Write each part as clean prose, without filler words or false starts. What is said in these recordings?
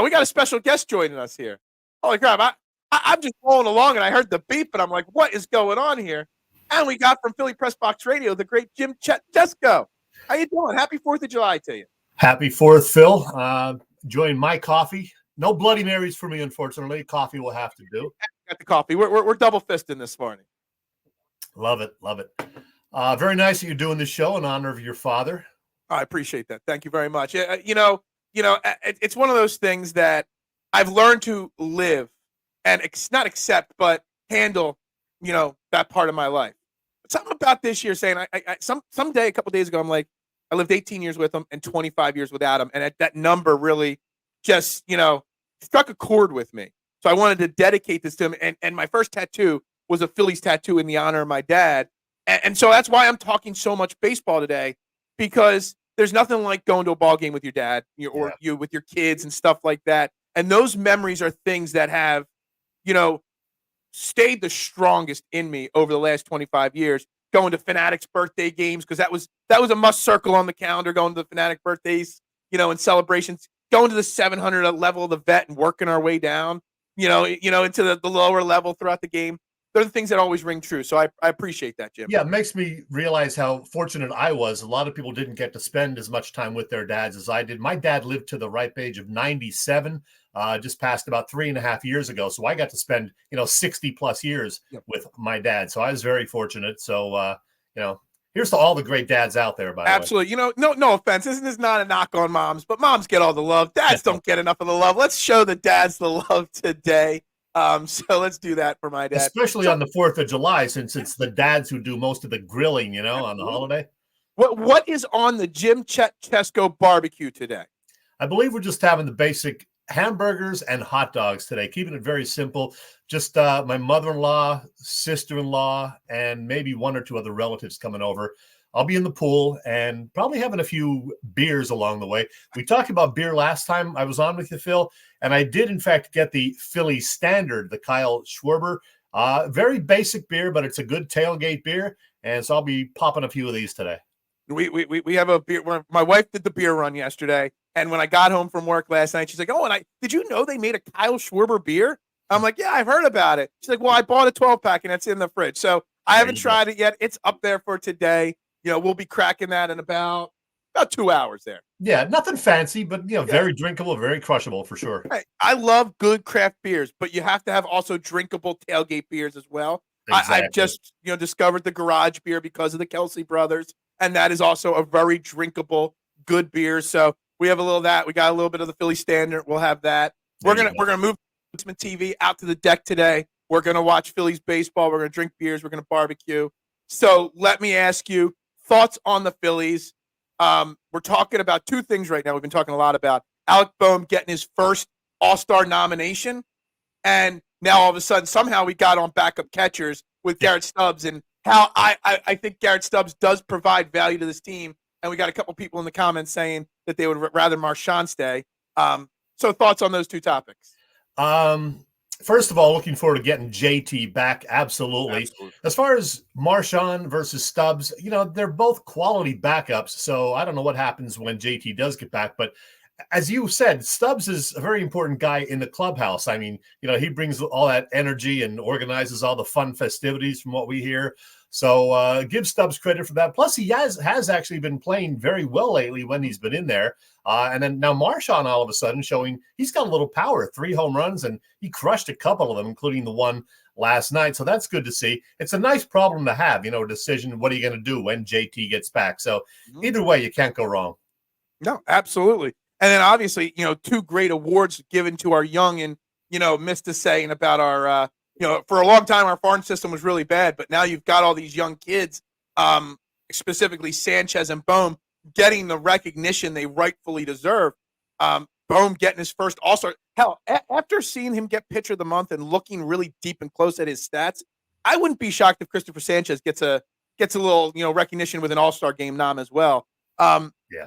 We got a special guest joining us here. Holy crap. I'm just rolling along, and I heard the beep, and I'm like, what is going on here? And we got from Philly Pressbox Radio, the great Jim Chet. Jesco. How you doing? Happy 4th of July to you. Happy 4th, Phil. Enjoying my coffee. No Bloody Marys for me, unfortunately. Coffee will have to do. Got the coffee. We're double fisting this morning. Love it. Very nice that you're doing this show in honor of your father. I appreciate that. Thank you very much. It's one of those things that I've learned to live and not accept, but handle, that part of my life. Something about this year saying someday, a couple days ago, I'm like, I lived 18 years with him and 25 years without him. And that number really just, struck a chord with me. So I wanted to dedicate this to him. And my first tattoo was a Phillies tattoo in the honor of my dad. And so that's why I'm talking so much baseball today, because there's nothing like going to a ball game with your dad or you with your kids and stuff like that. And those memories are things that have, stayed the strongest in me over the last 25 years. Going to Fanatics birthday games, because that was a must circle on the calendar, going to the Fanatic birthdays, and celebrations, going to the 700 level of the vet and working our way down, into the lower level throughout the game. They're the things that always ring true. So I appreciate that, Jim. Yeah, it makes me realize how fortunate I was. A lot of people didn't get to spend as much time with their dads as I did. My dad lived to the ripe age of 97, just passed about 3.5 years ago. So I got to spend, 60 plus years with my dad. So I was very fortunate. So, here's to all the great dads out there, by the way. Absolutely. No offense. This is not a knock on moms, but moms get all the love. Dads don't get enough of the love. Let's show the dads the love today. So let's do that for my dad. Especially on the 4th of July, since it's the dads who do most of the grilling, on the holiday. What is on the Jim Chet Chesco barbecue today? I believe we're just having the basic hamburgers and hot dogs today, keeping it very simple. Just my mother-in-law, sister-in-law, and maybe one or two other relatives coming over. I'll be in the pool and probably having a few beers along the way. We talked about beer last time I was on with you, Phil, and I did, in fact, get the Philly Standard, the Kyle Schwarber. Very basic beer, but it's a good tailgate beer, and so I'll be popping a few of these today. We have a beer. My wife did the beer run yesterday, and when I got home from work last night, she's like, "Oh, and did you know they made a Kyle Schwarber beer?" I'm like, "Yeah, I've heard about it." She's like, "Well, I bought a 12-pack, and that's in the fridge." So I haven't tried it yet. It's up there for today. We'll be cracking that in about 2 hours there. Yeah, nothing fancy, but, very drinkable, very crushable for sure. Hey, I love good craft beers, but you have to have also drinkable tailgate beers as well. Exactly. I've just, discovered the garage beer because of the Kelsey brothers, and that is also a very drinkable, good beer. So we have a little of that. We got a little bit of the Philly Standard. We'll have that. We're gonna move Ultimate TV out to the deck today. We're gonna watch Phillies baseball. We're gonna drink beers. We're gonna barbecue. So let me ask you, thoughts on the Phillies? We're talking about two things right now. We've been talking a lot about Alec Boehm getting his first All-Star nomination, and now all of a sudden somehow we got on backup catchers with Garrett Stubbs, and how I think Garrett Stubbs does provide value to this team. And we got a couple people in the comments saying that they would rather Marchand stay. So thoughts on those two topics? First of all, looking forward to getting JT back. Absolutely. As far as Marchand versus Stubbs, they're both quality backups. So I don't know what happens when JT does get back. But as you said, Stubbs is a very important guy in the clubhouse. I mean, he brings all that energy and organizes all the fun festivities from what we hear. So give Stubbs credit for that. Plus, he has actually been playing very well lately when he's been in there. And then now Marchand all of a sudden showing he's got a little power, 3 home runs, and he crushed a couple of them, including the one last night. So that's good to see. It's a nice problem to have, a decision. What are you going to do when JT gets back? So either way, you can't go wrong. No, absolutely. And then obviously, 2 great awards given to our young, and, missed a saying about our, for a long time, our farm system was really bad, but now you've got all these young kids, specifically Sanchez and Boehm, getting the recognition they rightfully deserve. Boehm getting his first All-Star. Hell, after seeing him get Pitcher of the Month and looking really deep and close at his stats, I wouldn't be shocked if Christopher Sanchez gets a little, recognition with an All-Star game nom as well.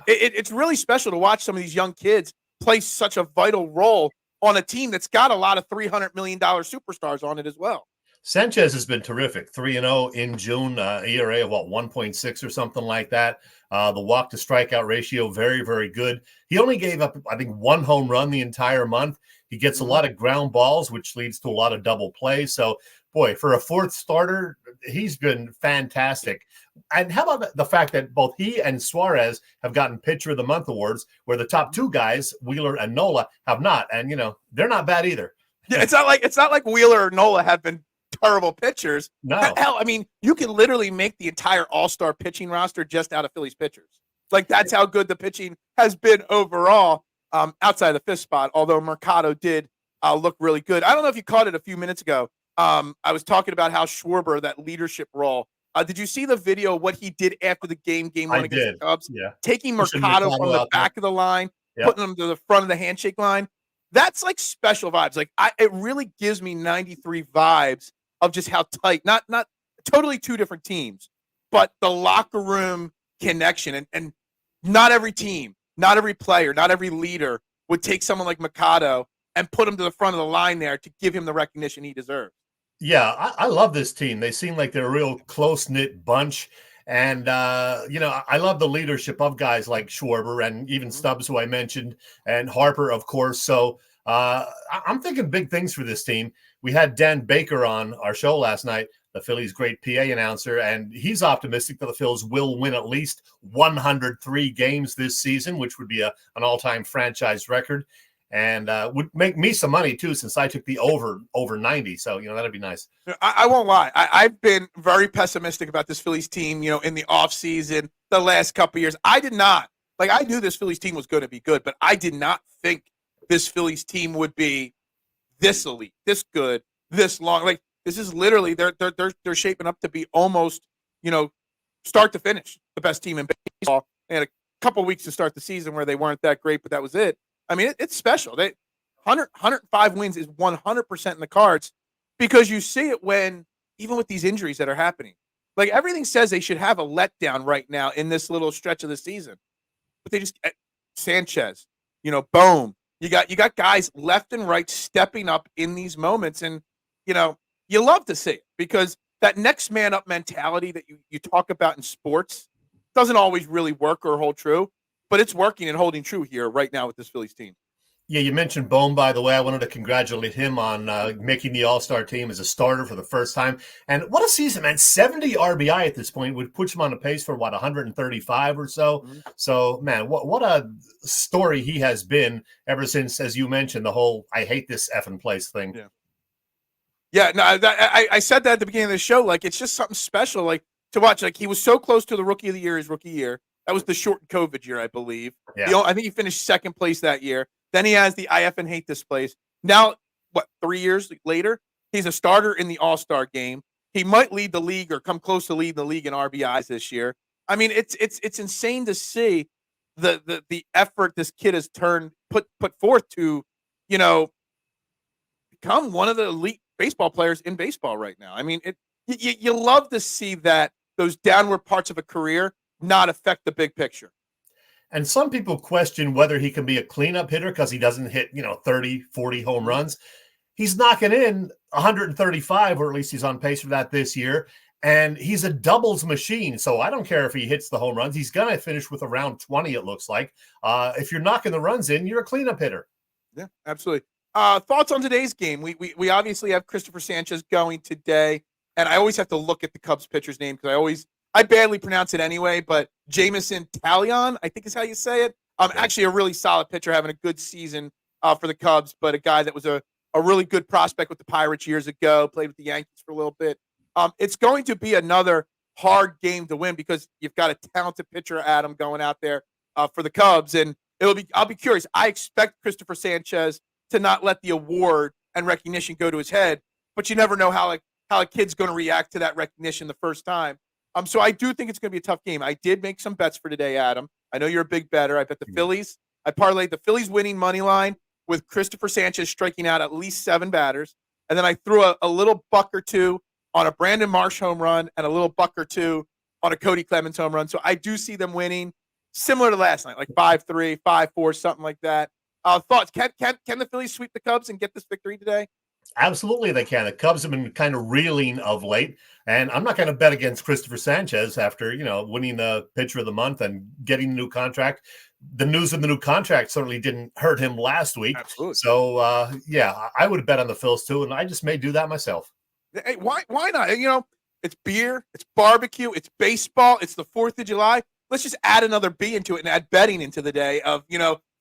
It's really special to watch some of these young kids play such a vital role on a team that's got a lot of $300 million superstars on it as well. Sanchez has been terrific. 3-0 in June, ERA of 1.6 or something like that. The walk to strikeout ratio, very, very good. He only gave up, I think, 1 home run the entire month. He gets a lot of ground balls, which leads to a lot of double play. So, boy, for a fourth starter, he's been fantastic. And how about the fact that both he and Suarez have gotten Pitcher of the Month awards, where the top 2 guys, Wheeler and Nola, have not. And, they're not bad either. Yeah, it's not like Wheeler or Nola have been terrible pitchers. No. Hell, I mean, you can literally make the entire all-star pitching roster just out of Phillies pitchers. Like, that's how good the pitching has been overall, outside of the fifth spot, although Mercado did look really good. I don't know if you caught it a few minutes ago. I was talking about how Schwarber, that leadership role. Did you see the video, what he did after the game one against the Cubs? Yeah. Taking Mercado from the back of the line, putting him to the front of the handshake line. That's like special vibes. Like, it really gives me 93 vibes of just how tight, not totally 2 different teams, but the locker room connection. And not every team, not every player, not every leader would take someone like Mercado and put him to the front of the line there to give him the recognition he deserves. Yeah, I love this team. They seem like they're a real close-knit bunch. And, I love the leadership of guys like Schwarber and even Stubbs, who I mentioned, and Harper, of course. So I'm thinking big things for this team. We had Dan Baker on our show last night, the Phillies' great PA announcer, and he's optimistic that the Phillies will win at least 103 games this season, which would be an all-time franchise record. And would make me some money, too, since I took the over 90. So, that'd be nice. I won't lie. I've been very pessimistic about this Phillies team, in the offseason, the last couple of years. I did not. Like, I knew this Phillies team was going to be good, but I did not think this Phillies team would be this elite, this good, this long. Like, this is literally, they're shaping up to be almost, start to finish, the best team in baseball. They had a couple weeks to start the season where they weren't that great, but that was it. I mean, it's special. 105 wins is 100% in the cards, because you see it when, even with these injuries that are happening, like, everything says they should have a letdown right now in this little stretch of the season, but they just, Sanchez, boom. You got guys left and right stepping up in these moments, and you love to see it, because that next man up mentality that you talk about in sports doesn't always really work or hold true. But it's working and holding true here right now with this Phillies team. Yeah, you mentioned Bohm, by the way. I wanted to congratulate him on making the All-Star team as a starter for the first time. And what a season, man. 70 RBI at this point would put him on a pace for, 135 or so. Mm-hmm. So, man, what a story he has been ever since, as you mentioned, the whole I hate this effing place thing. Yeah, no, I said that at the beginning of the show. Like, it's just something special, like, to watch. Like, he was so close to the Rookie of the Year his rookie year. That was the short COVID year, I believe. Yeah. I think he finished second place that year. Then he has the IF and hate this place. Now, 3 years later, he's a starter in the All-Star game. He might lead the league or come close to leading the league in RBIs this year. I mean, it's insane to see the effort this kid has put forth to, become one of the elite baseball players in baseball right now. I mean, you love to see that, those downward parts of a career not affect the big picture. And some people question whether he can be a cleanup hitter because he doesn't hit, 30, 40 home runs. He's knocking in 135, or at least he's on pace for that this year. And he's a doubles machine. So I don't care if he hits the home runs. He's going to finish with around 20, it looks like. If you're knocking the runs in, you're a cleanup hitter. Yeah, absolutely. Thoughts on today's game? We obviously have Christopher Sanchez going today. And I always have to look at the Cubs pitcher's name, because I badly pronounce it anyway, but Jameson Taillon, I think is how you say it. Actually a really solid pitcher, having a good season for the Cubs, but a guy that was a really good prospect with the Pirates years ago, played with the Yankees for a little bit. It's going to be another hard game to win, because you've got a talented pitcher, Adam, going out there for the Cubs, and I'll be curious. I expect Christopher Sanchez to not let the award and recognition go to his head, but you never know how a kid's going to react to that recognition the first time. So I do think it's going to be a tough game. I did make some bets for today, Adam. I know you're a big bettor. I bet the Phillies. I parlayed the Phillies winning money line with Christopher Sanchez striking out at least 7 batters. And then I threw a little buck or two on a Brandon Marsh home run and a little buck or two on a Cody Clemens home run. So I do see them winning, similar to last night, like 5-3, 5-4, something like that. Thoughts? Can the Phillies sweep the Cubs and get this victory today? Absolutely, they can. The Cubs have been kind of reeling of late, and I'm not going to bet against Christopher Sanchez after winning the Pitcher of the Month and getting a new contract. The news of the new contract certainly didn't hurt him last week. Absolutely. So I would bet on the Phils too, and I just may do that myself. Hey, why not? It's beer, it's barbecue, it's baseball, it's the 4th of July. Let's just add another B into it and add betting into the day of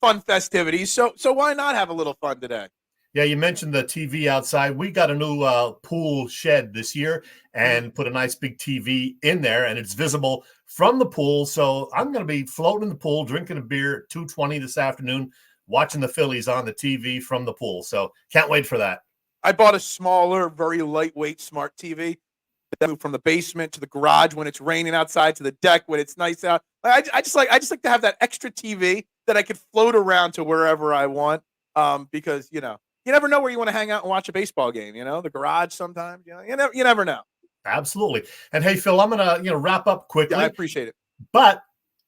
fun festivities. So why not have a little fun today? Yeah, you mentioned the TV outside. We got a new pool shed this year and put a nice big TV in there, and it's visible from the pool. So I'm going to be floating in the pool, drinking a beer at 2:20 this afternoon, watching the Phillies on the TV from the pool. So can't wait for that. I bought a smaller, very lightweight smart TV that moved from the basement to the garage when it's raining outside to the deck when it's nice out. I just like to have that extra TV that I could float around to wherever I want. Because you never know where you want to hang out and watch a baseball game. The garage sometimes. You never know. Absolutely. And hey, Phil, I'm gonna wrap up quickly. Yeah, I appreciate it, but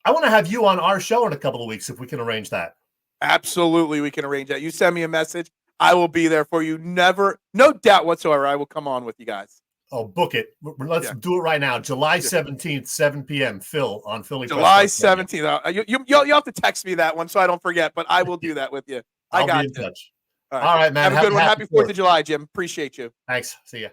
I want to have you on our show in a couple of weeks if we can arrange that. Absolutely, we can arrange that. You send me a message, I will be there for you. No doubt whatsoever, I will come on with you guys. Oh, book it. Let's do it right now. July 17th, 7 p.m. Phil on Philly. July 17th. You'll have to text me that one so I don't forget, but I will do that with you. I'll be in touch. All right, man. Have a good one. Happy 4th of July, Jim. Appreciate you. Thanks. See ya.